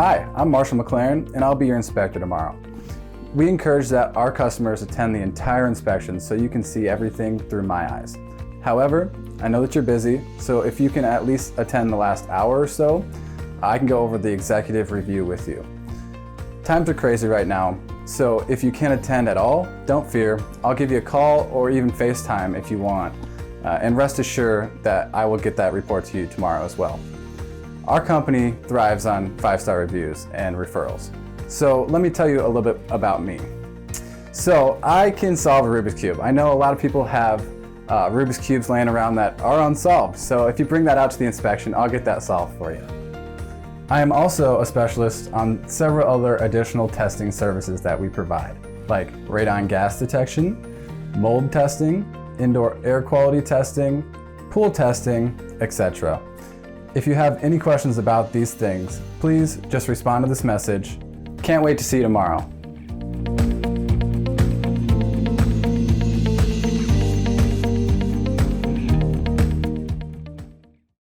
Hi, I'm Marshall Mclaren and I'll be your inspector tomorrow. We encourage that our customers attend the entire inspection so you can see everything through my eyes. However, I know that you're busy, so if you can at least attend the last hour or so, I can go over the executive review with you. Times are crazy right now, so if you can't attend at all, don't fear. I'll give you a call or even FaceTime if you want. And rest assured that I will get that report to you tomorrow as well. Our company thrives on 5-star reviews and referrals. So let me tell you a little bit about me. So I can solve a Rubik's Cube. I know a lot of people have Rubik's Cubes laying around that are unsolved. So if you bring that out to the inspection, I'll get that solved for you. I am also a specialist on several other additional testing services that we provide, like radon gas detection, mold testing, indoor air quality testing, pool testing, etc. If you have any questions about these things, please just respond to this message. Can't wait to see you tomorrow.